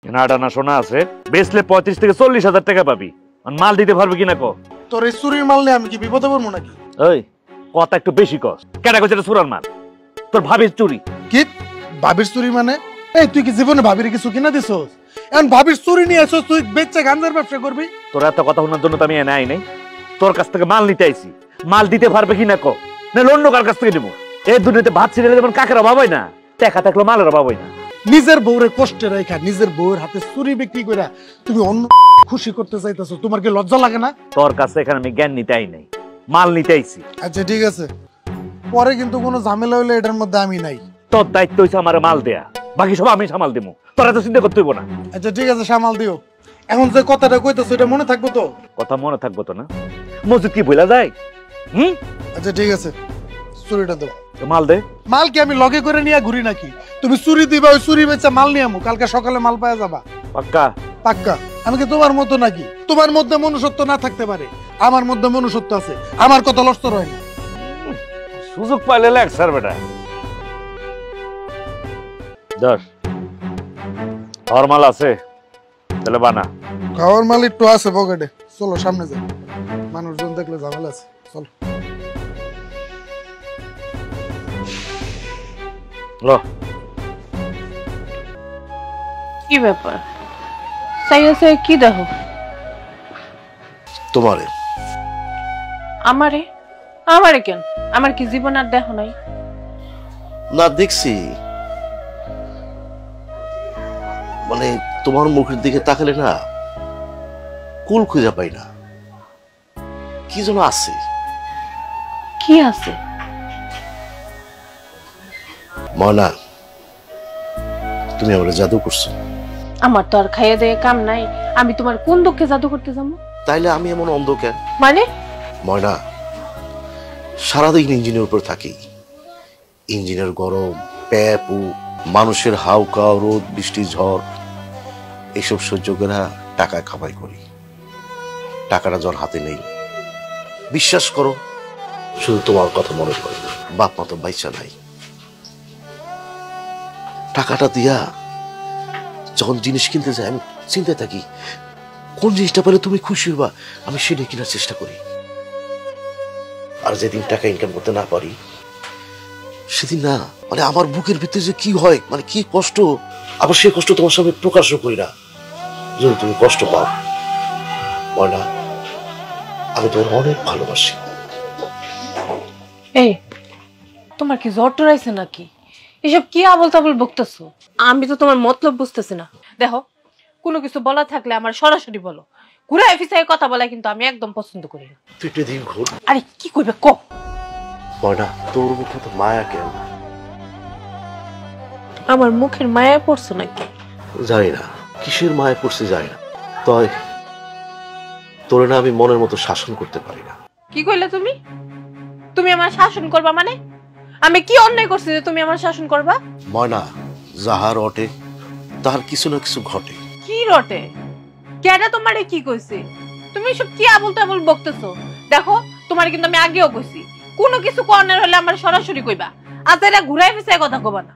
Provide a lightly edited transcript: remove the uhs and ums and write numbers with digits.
নাডা না শোনা আছে বেচলে 35 থেকে 40,000 টাকা পাবি। মাল দিতে পারবি কিনা ক? তোর এই চুরির মাল নিয়ে আমি কি বিপদে পড়বো নাকি? ওই কথা একটু বেশি কস। কেডা কইছে এটা চুরার মাল? তোর ভাবির চুরি। কি ভাবির চুরি মানে? এই তুই কি জীবনে ভাবির কিছু কিনা দিছস? এখন ভাবির চুরি নিয়ে আসছস, তুই বেচে গাঞ্জার ব্যবসা করবি? তোর এত কথা শোনার জন্য তো আমি এনে আই নাই। তোর কাছ থেকে মাল নিতে আইছি। মাল দিতে পারবে কিনা ক? না অন্য কার কাছ থেকে নেবো? এই দুনিয়াতে ভাত ছিঁড়ে যেমন কাকের অভাব হয় না, টাকা থাকলে মালের অভাব হয় না। নিজের বউরে কষ্টে রেখা নিজের বউয়ের হাতে চুরি বিক্রি করে তুমি অন্য খুশি করতে চাইতেছো, তোমার কি লজ্জা লাগে না? তোর কাছে এখানে আমি জ্ঞান নিতে আই নাই, মাল নিতে আইছি। আচ্ছা ঠিক আছে, পরে কিন্তু কোনো ঝামেলা হইলে এটার মধ্যে আমি নাই। তোর দায়িত্ব হইছে আমার মাল দেয়া, বাকি সব আমি সামাল দেবো। তোর এত চিন্তা করতে হইব না। আচ্ছা ঠিক আছে, সামাল দিও। এখন যে কথাটা কইতেছো এটা মনে থাকবো তো? কথা মনে থাকবো তো না? মসজিদ কি ভুলা যায়? আচ্ছা ঠিক আছে, চুরিটা দাও। মাল দে। মাল কি আমি লগে করে নিয়ে ঘুরি নাকি? তুমি চুরি দিবা, ওই চুরি বেচা মাল নিয়ে আমু, কালকে সকালে মাল পাওয়া যাবা। পাক্কা? পাক্কা। আমি কি তোমার মতো নাকি? তোমার মধ্যে মনুষ্যত্ব না থাকতে পারে, আমার মধ্যে মনুষ্যত্ব আছে। আমার কথা লস্ত হয় না। সুযোগ পাইলে লেখ স্যার বেটা। 10 আর মাল আছে তাহলে বানা। খাওয়ার মাল একটু আছে পকেটে, চলো সামনে যাই, মানুষজন দেখলে ঝামেলা আছে। চলো লো। কি ব্যাপার সাইয়াসে কি দেখো? তোমারে। আমারে? আমারে কেন? আমার কি জীবন আর দেখো নাই? না দেখছি, মানে তোমার মুখের দিকে তাকালে না কুল খুঁজে পাই না, কি যেন আছে। কি আছে? ময়না, তুমি আমার জাদু করছো। আমার তো আর খাইয়ে দেয়ে কাম নাই, আমি তোমার কোন দুঃখে জাদু করতে যাবো? তাইলে আমি এমন অন্ধ কেন? মানে? ময়না, সারাদিন ইঞ্জিনের উপর থাকি, ইঞ্জিনের গরম, প্যাপু, মানুষের হাউকা, রোদ, বৃষ্টি, ঝড় এইসব সহ্য করে টাকা কামাই করি। টাকাটা যখন হাতে নেই, বিশ্বাস করো শুধু তোমার কথা মনে পড়ে। বাপ মা তো বাইচা নাই, টাকাটা দিয়া যখন জিনিস কিনতে যাই আমি চিন্তায় থাকি কোন জিনিসটা পেলে তুমি খুশি হবা, আমি সেটা কেনার চেষ্টা করি। আর যেদিন টাকা ইনকাম করতে না পারি সেদিন না, মানে আমার বুকের ভিতরে যে কি হয়, মানে কি কষ্ট, আবার সেই কষ্ট তোমার সামনে প্রকাশও করি না। যদি তুমি কষ্ট পাও ময়না, আমি তোমার অনেক ভালোবাসি। এই তোমার কি জ্বর টরাইছে নাকি? এসব কি আবল তাবল বকতেছো? আমি তো তোমার মতলব বুঝতেছি না। দেখো, কোনো কিছু বলা থাকলে আমার সরাসরি বলো, ঘুরায় ফিসায় কথা বলা কিন্তু আমি একদম পছন্দ করি না। তুই দিন ঘুর। আরে কি কইবে ক? ময়না, তোর মুখে তো মায়া কেন? আমার মুখের মায়া পড়ছে নাকি? জানি না কিসের মায়া পড়ছে, জানি না। তাই তোরে না আমি মনের মতো শাসন করতে পারি না। কি কইলে তুমি? তুমি আমার শাসন করবা মানে? আমি কি অন্যায় করছি যে তুমি আমার শাসন করবা? ময়না, যাহার রটে তাহার কিছু না কিছু ঘটে। কি রটে? কেডা তোমারে কি কইছে? তুমি সব কি আবল তাবল বকতেছো? দেখো, তোমার কিন্তু আমি আগেও কইছি, কোনো কিছু কর্নার হলে আমার সরাসরি কইবা, আজ এরা ঘুরাই ফিসায় কথা কইবা না।